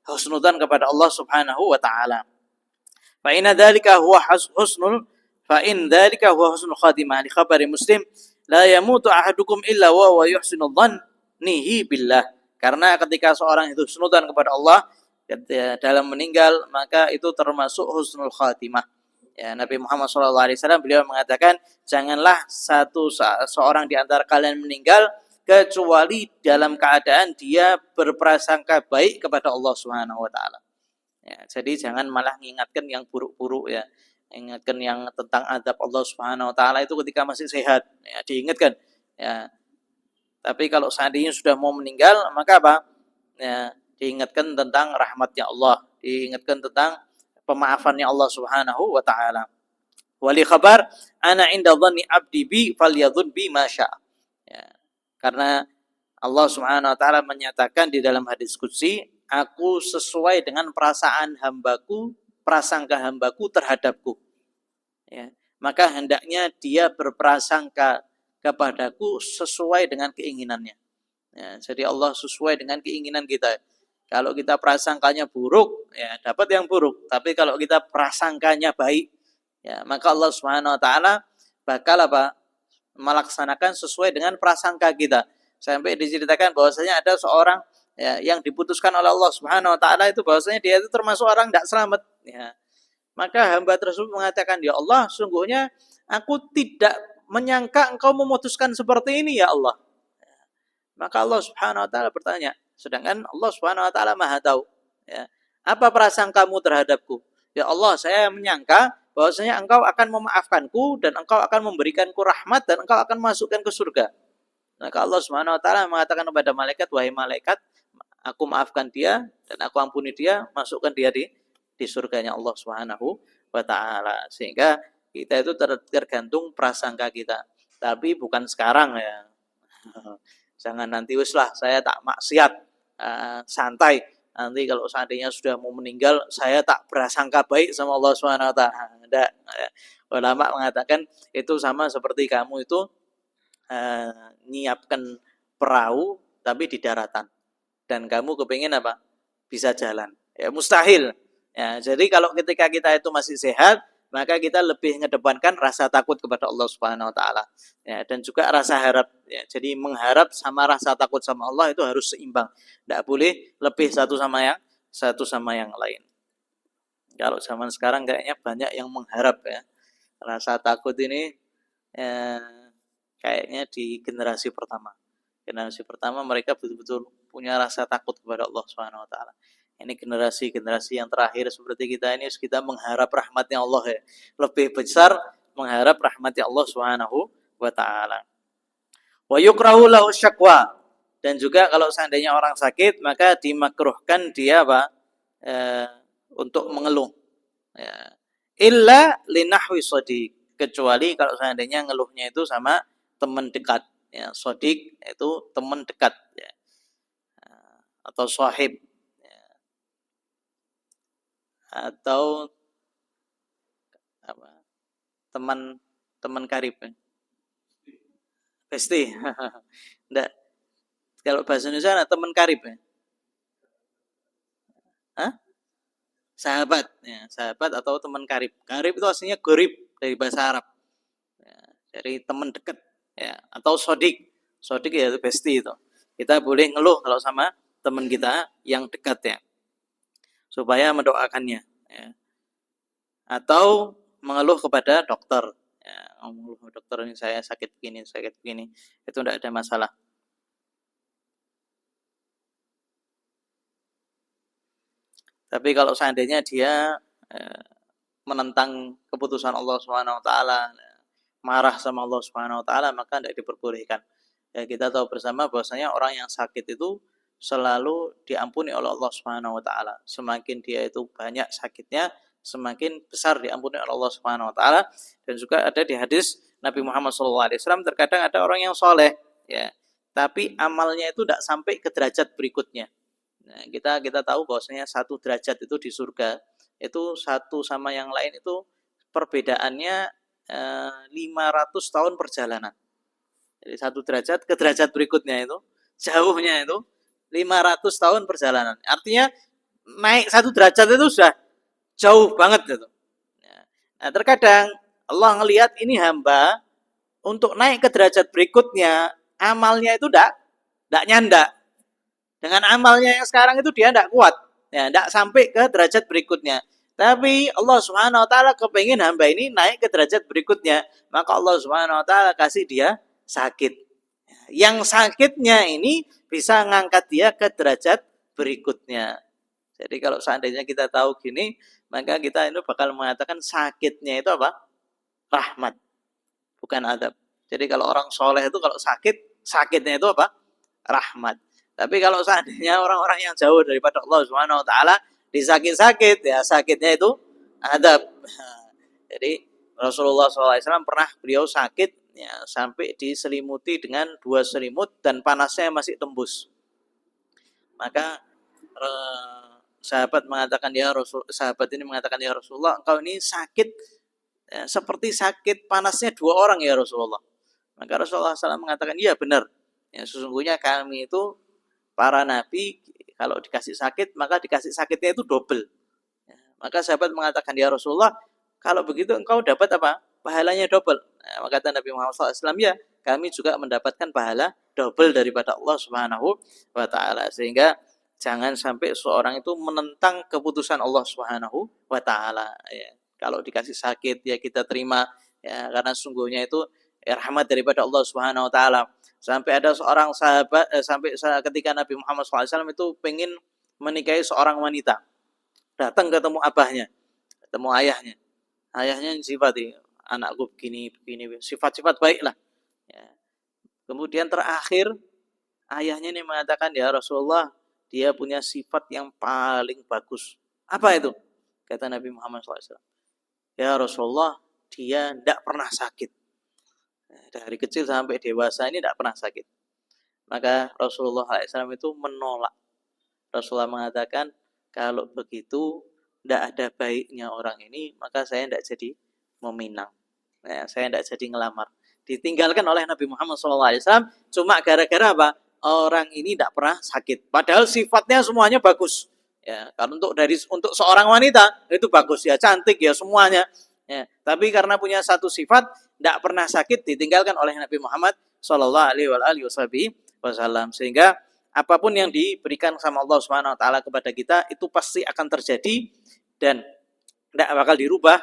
husnudzan kepada Allah Subhanahu wa taala. Fa in dzalika huwa husnul khatimah, li khabari Muslim, la yamutu ahadukum illa wa yuhsinul dhannihi billah. Karena ketika seorang itu husnudzan kepada Allah dalam meninggal, maka itu termasuk husnul khatimah. Ya, Nabi Muhammad SAW beliau mengatakan, janganlah seorang di antara kalian meninggal kecuali dalam keadaan dia berprasangka baik kepada Allah Subhanahu wa taala. Ya, jadi jangan malah mengingatkan yang buruk-buruk ya. Ingatkan yang tentang azab Allah Subhanahu wa taala itu ketika masih sehat, ya, diingatkan. Ya. Tapi kalau seandainya sudah mau meninggal, maka apa? Ya, diingatkan tentang rahmatnya Allah, diingatkan tentang pemaafannya Allah Subhanahu wa taala. Wali khabar ana inda dhanni abdi bi falyadhun bi ma syaa. Ya. Karena Allah Subhanahu wa taala menyatakan di dalam hadis qudsi, aku sesuai dengan perasaan hambaku, prasangka hambaku terhadapku. Ya. Maka hendaknya dia berprasangka kepadaku sesuai dengan keinginannya. Ya, jadi Allah sesuai dengan keinginan kita. Kalau kita prasangkanya buruk, ya dapat yang buruk. Tapi kalau kita prasangkanya baik, ya maka Allah Subhanahu wa taala bakal apa? Melaksanakan sesuai dengan prasangka kita. Sampai diceritakan bahwasanya ada seorang ya, yang diputuskan oleh Allah Subhanahu wa taala itu bahwasanya dia itu termasuk orang tidak selamat, ya. Maka hamba tersebut mengatakan, "Ya Allah, sungguhnya aku tidak menyangka Engkau memutuskan seperti ini, ya Allah." Maka Allah Subhanahu wa taala bertanya, sedangkan Allah Subhanahu wa taala Maha tahu, ya. Apa prasangkamu terhadapku? Ya Allah, saya menyangka bahwasanya Engkau akan memaafkanku dan Engkau akan memberikanku rahmat dan Engkau akan masukkan ke surga. Maka Allah Subhanahu wa taala mengatakan kepada malaikat, "Wahai malaikat, aku maafkan dia dan aku ampuni dia, masukkan dia di surganya Allah Subhanahu wa taala." Sehingga kita itu tergantung prasangka kita. Tapi bukan sekarang ya. Jangan nanti wis lah saya tak maksiat, santai. Nanti kalau seandainya sudah mau meninggal, saya tak berasangka baik sama Allah Subhanahu wa taala. Enggak. Ulama mengatakan itu sama seperti kamu itu nyiapkan perahu tapi di daratan. Dan kamu kepingin apa? Bisa jalan. Ya mustahil. Ya, jadi kalau ketika kita itu masih sehat, maka kita lebih mengedepankan rasa takut kepada Allah Subhanahu wa taala. Ya, dan juga rasa harap. Ya, jadi mengharap sama rasa takut sama Allah itu harus seimbang. Tidak boleh lebih satu sama yang lain. Kalau zaman sekarang kayaknya banyak yang mengharap ya. Rasa takut ini kayaknya di generasi pertama. Generasi pertama mereka betul-betul punya rasa takut kepada Allah Subhanahu wa taala. Ini generasi-generasi yang terakhir seperti kita ini kita mengharap rahmatnya Allah ya. Lebih besar mengharap rahmatnya Allah Subhanahu wa taala. Wa yukrahu lahu syakwa. Dan juga kalau seandainya orang sakit maka dimakruhkan dia apa? Untuk mengeluh. Ya. Illa linahwi shadiq, kecuali kalau seandainya ngeluhnya itu sama teman dekat. Ya, shadiq itu teman dekat ya. Atau sahib ya. Atau apa? Teman karib. Besti. Enggak. Kalau bahasa Indonesia teman karib ya. Hah? Sahabat ya, sahabat atau teman karib. Karib itu aslinya gorib dari bahasa Arab. Ya, dari teman dekat ya, atau sodik. Sodik ya itu besti itu. Kita boleh ngeluh kalau sama teman kita yang dekat ya. Supaya mendoakannya ya. Atau mengeluh kepada dokter. Ya, mengeluh dokter ini saya sakit begini. Itu tidak ada masalah. Tapi kalau seandainya dia menentang keputusan Allah Subhanahu wa taala, marah sama Allah Subhanahu wa taala, maka tidak diperbolehkan. Ya, kita tahu bersama bahwasanya orang yang sakit itu selalu diampuni oleh Allah Subhanahu wa taala. Semakin dia itu banyak sakitnya, semakin besar diampuni oleh Allah Subhanahu wa taala. Dan juga ada di hadis Nabi Muhammad SAW, terkadang ada orang yang soleh ya, tapi amalnya itu tidak sampai ke derajat berikutnya. Nah, kita tahu bahwasanya satu derajat itu di surga itu satu sama yang lain itu perbedaannya 500 tahun perjalanan. Jadi satu derajat ke derajat berikutnya itu jauhnya itu 500 tahun perjalanan. Artinya naik satu derajat itu sudah jauh banget itu. Nah, terkadang Allah ngelihat ini hamba untuk naik ke derajat berikutnya amalnya itu tidak nyanda. Dengan amalnya yang sekarang itu dia tidak kuat. Ya, tidak sampai ke derajat berikutnya. Tapi Allah Subhanahu wa taala kepengen hamba ini naik ke derajat berikutnya, maka Allah Subhanahu wa taala kasih dia sakit. Yang sakitnya ini bisa ngangkat dia ke derajat berikutnya. Jadi kalau seandainya kita tahu gini, maka kita ini bakal mengatakan sakitnya itu apa? Rahmat, bukan adab. Jadi kalau orang soleh itu kalau sakit, sakitnya itu apa? Rahmat. Tapi kalau seandainya orang-orang yang jauh daripada Allah Subhanahu wa taala disakit-sakit, ya sakitnya itu adab. Jadi Rasulullah SAW pernah beliau sakit ya, sampai diselimuti dengan 2 selimut dan panasnya masih tembus. Maka sahabat ini mengatakan, ya Rasulullah, engkau ini sakit seperti sakit panasnya 2 orang ya Rasulullah. Maka Rasulullah SAW mengatakan, iya benar. Ya, sesungguhnya kami itu para nabi kalau dikasih sakit maka dikasih sakitnya itu double. Ya, maka sahabat mengatakan, ya Rasulullah, kalau begitu engkau dapat apa? Pahalanya double. Nah, maka kata Nabi Muhammad SAW, ya kami juga mendapatkan pahala double daripada Allah Subhanahu wa Ta'ala. Sehingga jangan sampai seorang itu menentang keputusan Allah Subhanahu wa Ta'ala. Ya, kalau dikasih sakit ya kita terima, ya, karena sungguhnya itu rahmat daripada Allah Subhanahu wa Ta'ala. Sampai ada seorang sahabat, sampai ketika Nabi Muhammad SAW itu pengen menikahi seorang wanita, datang ketemu abahnya, ketemu ayahnya. Ayahnya sifati, anakku begini, sifat-sifat baik lah. Ya. Kemudian terakhir, ayahnya ini mengatakan, ya Rasulullah, dia punya sifat yang paling bagus. Apa itu? Kata Nabi Muhammad SAW. Ya Rasulullah, dia tidak pernah sakit. Dari kecil sampai dewasa ini tidak pernah sakit. Maka Rasulullah SAW itu menolak. Rasulullah mengatakan, kalau begitu tidak ada baiknya orang ini, maka saya tidak jadi meminang. Nah, saya tidak jadi ngelamar. Ditinggalkan oleh Nabi Muhammad SAW cuma gara-gara apa? Orang ini tidak pernah sakit. Padahal sifatnya semuanya bagus. Ya, kalau untuk seorang wanita itu bagus ya, cantik ya semuanya. Ya, tapi karena punya satu sifat tidak pernah sakit, ditinggalkan oleh Nabi Muhammad SAW. Sehingga apapun yang diberikan sama Allah Subhanahu wa Ta'ala kepada kita itu pasti akan terjadi dan tidak bakal dirubah,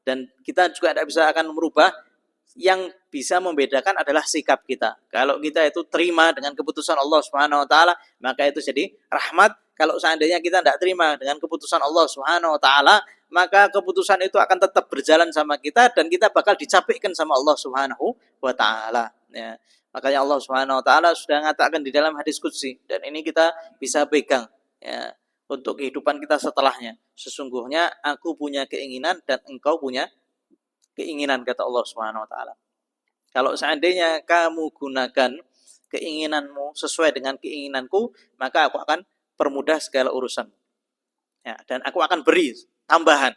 dan kita juga tidak bisa akan merubah. Yang bisa membedakan adalah sikap kita. Kalau kita itu terima dengan keputusan Allah Subhanahu wa Ta'ala, maka itu jadi rahmat. Kalau seandainya kita tidak terima dengan keputusan Allah Subhanahu wa Ta'ala, maka keputusan itu akan tetap berjalan sama kita dan kita bakal dicapikkan sama Allah Subhanahu wa Ta'ala. Ya. Makanya Allah Subhanahu wa Ta'ala sudah mengatakan di dalam hadis qudsi, dan ini kita bisa pegang ya, untuk kehidupan kita setelahnya. Sesungguhnya aku punya keinginan dan engkau punya keinginan, kata Allah Subhanahu wa Ta'ala. Kalau seandainya kamu gunakan keinginanmu sesuai dengan keinginanku, maka aku akan permudah segala urusan. Ya, dan aku akan beri tambahan.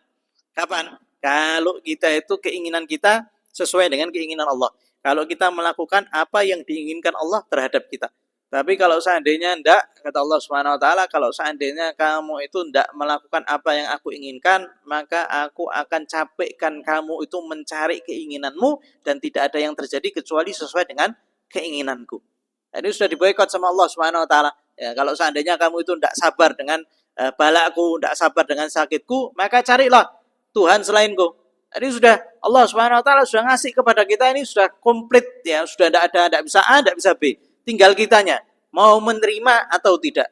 Kapan? Kalau kita itu keinginan kita sesuai dengan keinginan Allah. Kalau kita melakukan apa yang diinginkan Allah terhadap kita. Tapi kalau seandainya tidak, kata Allah Subhanahu wa Ta'ala, kalau seandainya kamu itu tidak melakukan apa yang aku inginkan, maka aku akan capekkan kamu itu mencari keinginanmu dan tidak ada yang terjadi kecuali sesuai dengan keinginanku. Ini sudah diboikot sama Allah Subhanahu wa Ta'ala. Ya, kalau seandainya kamu itu tidak sabar dengan balaku, tidak sabar dengan sakitku, maka carilah Tuhan selainku. Ini sudah Allah Subhanahu wa Ta'ala sudah ngasih kepada kita, ini sudah komplit ya, sudah tidak bisa A, tidak bisa B. Tinggal kitanya mau menerima atau tidak.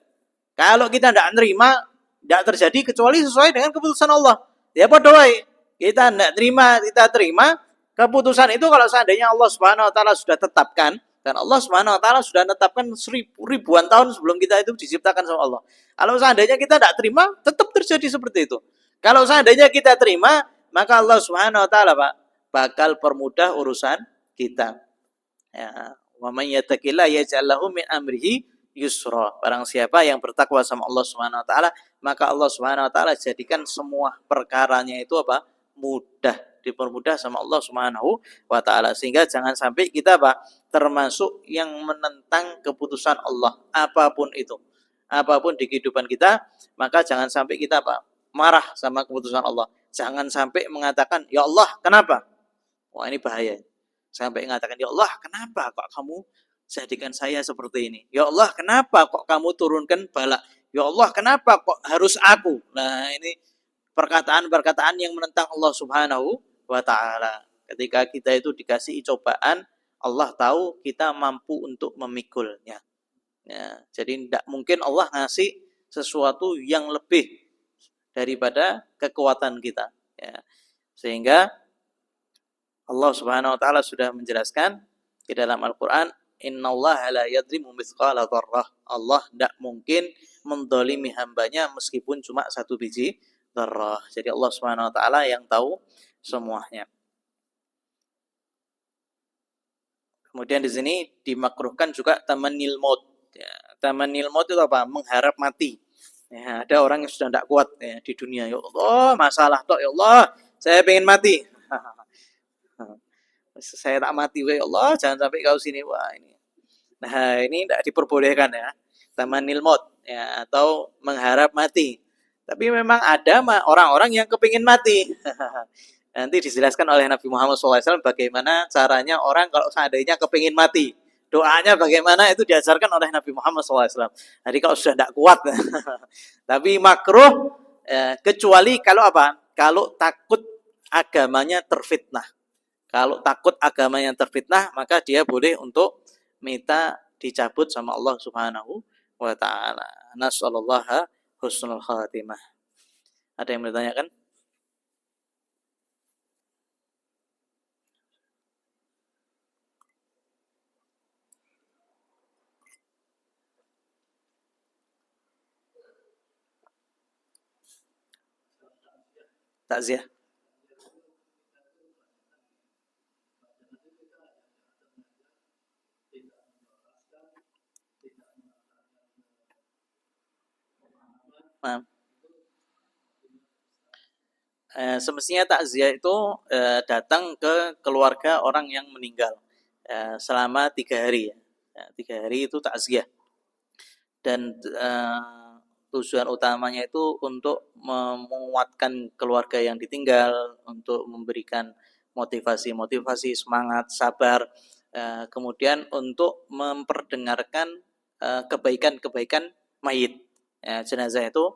Kalau kita tidak menerima, tidak terjadi kecuali sesuai dengan keputusan Allah. Ya padha wae. Kita tidak terima, kita terima keputusan itu kalau seandainya Allah Subhanahu wa Ta'ala sudah tetapkan, dan Allah Subhanahu wa Ta'ala sudah menetapkan ribuan tahun sebelum kita itu diciptakan sama Allah. Kalau seandainya kita tidak terima, tetap terjadi seperti itu. Kalau seandainya kita terima, maka Allah Subhanahu wa Ta'ala bakal permudah urusan kita. Ya, wa may yattaqillah yaj'al lahu min amrihi yusra. Barang siapa yang bertakwa sama Allah Subhanahu wa Ta'ala, maka Allah Subhanahu wa Ta'ala jadikan semua perkaranya itu apa? Mudah, dipermudah sama Allah Subhanahu wa Ta'ala. Sehingga jangan sampai kita termasuk yang menentang keputusan Allah apapun itu. Apapun di kehidupan kita, maka jangan sampai kita marah sama keputusan Allah. Jangan sampai mengatakan, ya Allah, kenapa? Wah, ini bahaya. Sampai mengatakan, ya Allah, kenapa kok kamu jadikan saya seperti ini? Ya Allah, kenapa kok kamu turunkan bala? Ya Allah, kenapa kok harus aku? Nah, ini perkataan-perkataan yang menentang Allah Subhanahu wa Ta'ala. Ketika kita itu dikasih cobaan, Allah tahu kita mampu untuk memikulnya. Ya, jadi tidak mungkin Allah ngasih sesuatu yang lebih daripada kekuatan kita. Ya. Sehingga Allah Subhanahu wa Ta'ala sudah menjelaskan di dalam Al-Quran, innallaha la yadrimu mithqala dzarrah. Allah tidak mungkin mendolimi hambanya meskipun cuma satu biji dzarrah. Jadi Allah Subhanahu wa Ta'ala yang tahu semuanya. Kemudian di sini dimakruhkan juga tamannil maut. Ya, tamannil maut itu apa? Mengharap mati. Ya, ada orang yang sudah tidak kuat ya, di dunia. Ya Allah, masalah tok ya Allah, saya pengen mati. Saya tak mati, ya Allah, jangan sampai kau sini. Wah, ini. Nah, ini tidak diperbolehkan ya. Tamanil maut ya, atau mengharap mati. Tapi memang ada orang-orang yang kepingin mati. Nanti dijelaskan oleh Nabi Muhammad SAW bagaimana caranya orang kalau seandainya kepingin mati. Doanya bagaimana itu diajarkan oleh Nabi Muhammad SAW. Jadi kalau sudah tidak kuat. Tapi makruh kecuali kalau apa? Kalau takut agamanya terfitnah. Kalau takut agamanya terfitnah, maka dia boleh untuk minta dicabut sama Allah Subhanahu wa taala. Nasallallahu husnul khatimah. Ada yang bertanyakan? Takziah. Nah, semestinya takziah itu datang ke keluarga orang yang meninggal selama 3 hari ya. 3 hari itu takziah. Dan tujuan utamanya itu untuk menguatkan keluarga yang ditinggal, untuk memberikan motivasi-motivasi, semangat, sabar, kemudian untuk memperdengarkan kebaikan-kebaikan mayit. Jenazah itu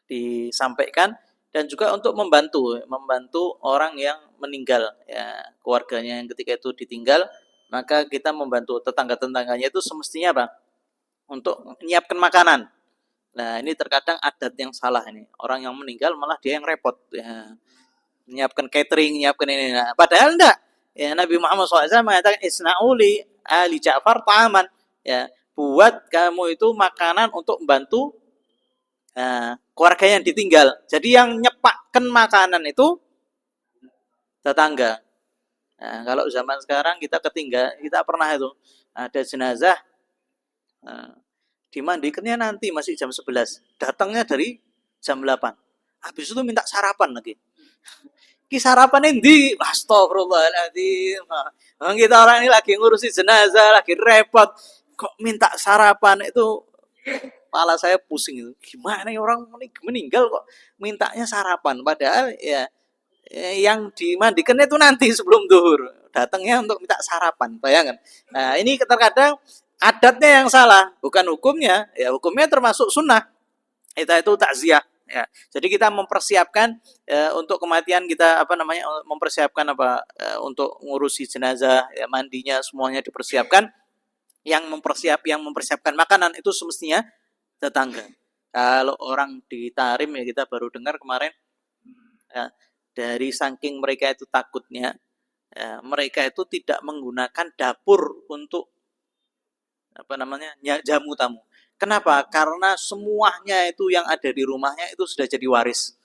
disampaikan dan juga untuk membantu orang yang meninggal ya, keluarganya yang ketika itu ditinggal, maka kita membantu tetangga-tetangganya itu semestinya apa? Untuk menyiapkan makanan. Nah, ini terkadang adat yang salah ini. Orang yang meninggal malah dia yang repot ya. Menyiapkan catering, menyiapkan ini. Nah, padahal enggak. Ya, Nabi Muhammad SAW mengatakan isna'uli ali Ja'far ta'aman. Ya, buat kamu itu makanan untuk membantu keluarga yang ditinggal. Jadi yang nyepakkan makanan itu tetangga. Nah, kalau zaman sekarang kita ketinggal, kita pernah itu ada jenazah dimandikannya nanti masih jam 11. Datangnya dari jam 8. Habis itu minta sarapan lagi. Ki sarapan endi? Astagfirullahaladzim. Nah, kita orang ini lagi ngurusi jenazah, lagi repot. Kok minta sarapan itu kepala saya pusing itu. Gimana ya orang meninggal kok mintanya sarapan? Padahal ya yang dimandikan itu nanti sebelum duhur. Datangnya untuk minta sarapan, bayangkan. Nah, ini terkadang adatnya yang salah, bukan hukumnya. Ya, hukumnya termasuk sunnah. Itu takziah. Ya, jadi kita mempersiapkan untuk kematian kita mempersiapkan untuk ngurusi jenazah, ya, mandinya semuanya dipersiapkan. Yang mempersiapkan makanan itu semestinya tetangga. Kalau orang di Tarim ya kita baru dengar kemarin ya, dari saking mereka itu takutnya ya, mereka itu tidak menggunakan dapur untuk jamu tamu. Kenapa? Karena semuanya itu yang ada di rumahnya itu sudah jadi waris.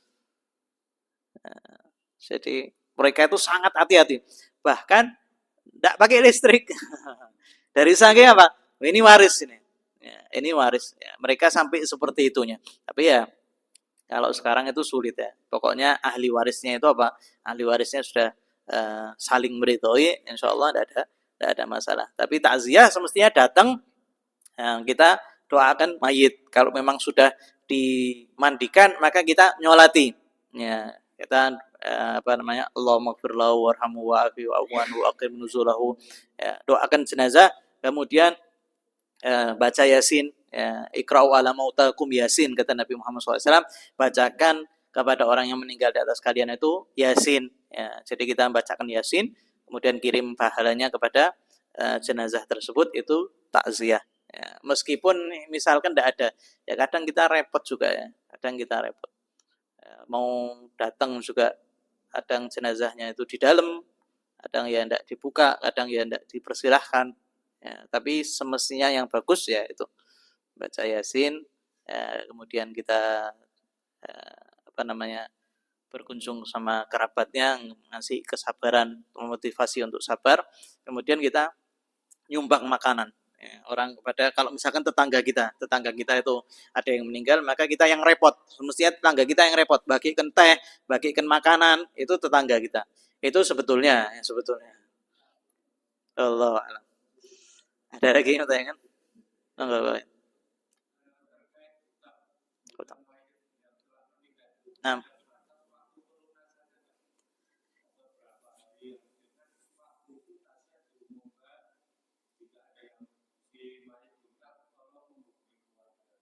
Jadi mereka itu sangat hati-hati. Bahkan tidak pakai listrik. Dari saking apa? Ini waris ini. Ya, ini waris. Ya, mereka sampai seperti itunya. Tapi ya kalau sekarang itu sulit ya. Pokoknya ahli warisnya itu apa? Ahli warisnya sudah saling meridhoi, insya Allah tidak ada masalah. Tapi takziah semestinya datang kita doakan mayit. Kalau memang sudah dimandikan maka kita nyolati. Ya, kita Allahumma gfir lahu warhamhu wa'afi wa'afwanhu wa'aqim nuzulahu. Ya, doakan jenazah, kemudian baca Yasin, ya, Iqra'u ala mautakum Yasin, kata Nabi Muhammad SAW. Bacakan kepada orang yang meninggal di atas kalian itu Yasin. Ya, jadi kita bacakan Yasin, kemudian kirim pahalanya kepada jenazah tersebut, itu takziah. Ya, meskipun misalkan tidak ada, ya kadang kita repot juga ya, kadang kita repot. Ya, mau datang juga, kadang jenazahnya itu di dalam, kadang ya tidak dibuka, kadang ya tidak dipersilahkan. Ya, tapi semestinya yang bagus ya itu baca Yasin, ya, kemudian kita berkunjung sama kerabatnya, ngasih kesabaran, memotivasi untuk sabar, kemudian kita nyumbang makanan. Ya, orang kepada kalau misalkan tetangga kita itu ada yang meninggal, maka kita yang repot. Semestinya tetangga kita yang repot, bagikan teh, bagikan makanan, itu tetangga kita. Itu sebetulnya, ya, sebetulnya. Allah alam. Ada lagi yang pertanyaan? Enggak, enggak. Nah,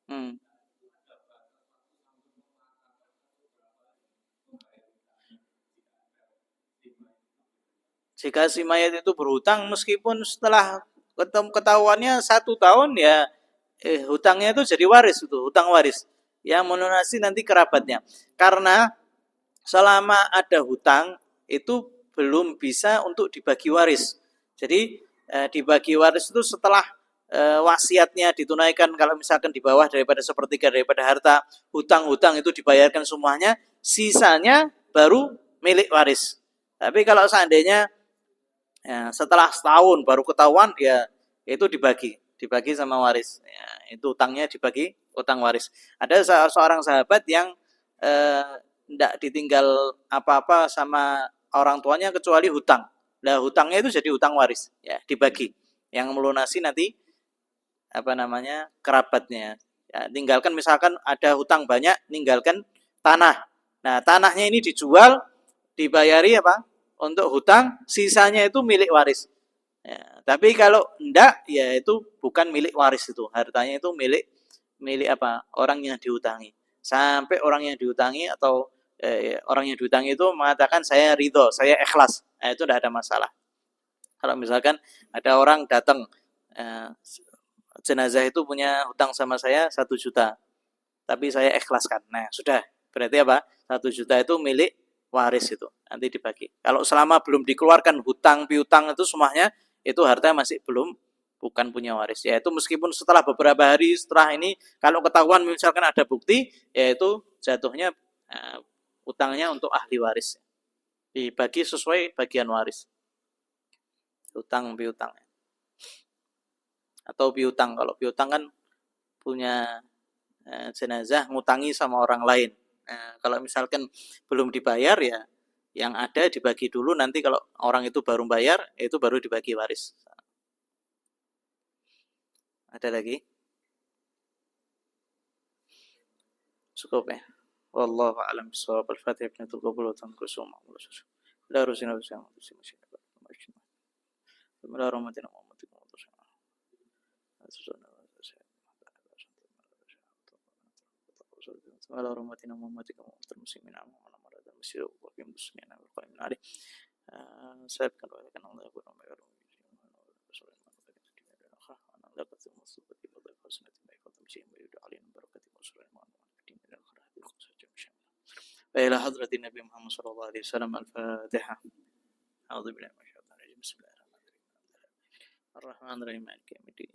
hmm. Jika si mayat itu berhutang meskipun setelah ketahuannya 1 tahun ya hutangnya itu jadi waris itu hutang waris yang melunasi nanti kerabatnya karena selama ada hutang itu belum bisa untuk dibagi waris. Jadi dibagi waris itu setelah wasiatnya ditunaikan kalau misalkan di bawah daripada sepertiga daripada harta, hutang-hutang itu dibayarkan semuanya, sisanya baru milik waris. Tapi kalau seandainya ya, setelah setahun baru ketahuan ya itu dibagi sama waris. Ya, itu utangnya dibagi utang waris. Ada seorang sahabat yang tidak ditinggal apa-apa sama orang tuanya kecuali hutang. Nah, hutangnya itu jadi hutang waris, ya, dibagi. Yang melunasi nanti apa namanya? Kerabatnya. Ya, tinggalkan misalkan ada hutang banyak, tinggalkan tanah. Nah, tanahnya ini dijual, dibayari apa? Untuk hutang, sisanya itu milik waris. Ya, tapi kalau enggak, ya itu bukan milik waris itu. Hartanya itu milik milik apa? Orang yang dihutangi. Sampai orang yang dihutangi atau orang yang dihutangi itu mengatakan saya ridho, saya ikhlas. Nah, itu tidak ada masalah. Kalau misalkan ada orang datang eh, jenazah itu punya hutang sama saya 1 juta, tapi saya ikhlaskan. Nah, sudah. Berarti apa? 1 juta itu milik waris itu. Nanti dibagi. Kalau selama belum dikeluarkan hutang piutang itu semuanya, itu harta masih belum bukan punya waris. Yaitu meskipun setelah beberapa hari setelah ini, kalau ketahuan misalkan ada bukti, yaitu jatuhnya hutangnya untuk ahli waris. Dibagi sesuai bagian waris. Hutang piutang. Atau piutang. Kalau piutang kan punya jenazah ngutangi sama orang lain. Nah, kalau misalkan belum dibayar ya yang ada dibagi dulu, nanti kalau orang itu baru bayar itu baru dibagi waris. Ada lagi? Cukup ya. Wallahu a'lam bishawab. Al-Fatihah ibnatul qabul wa tanqul summa. La rusina rusina. وعلى رحمتنا ومهمتكم ومهمة المسلمين عموما مرض المسير وقوم المسلمين والقائمين عليه سابقا ولكن الله يقول ما يرون وإلى حضرة النبي محمد صلى الله عليه وسلم الفاتحة. أعوذ بالله من الشيطان الرجيم. بسم الله الرحمن الرحيم مالك يوم الدين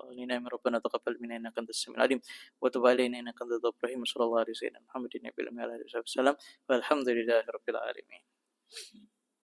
آمين ربنا تقبل منا إنك أنت السميع العليم وتب علينا إنك أنت التواب الرحيم صلى الله عليه وسلم محمد النبي الأمي عليه الصلاة والسلام والحمد لله رب العالمين.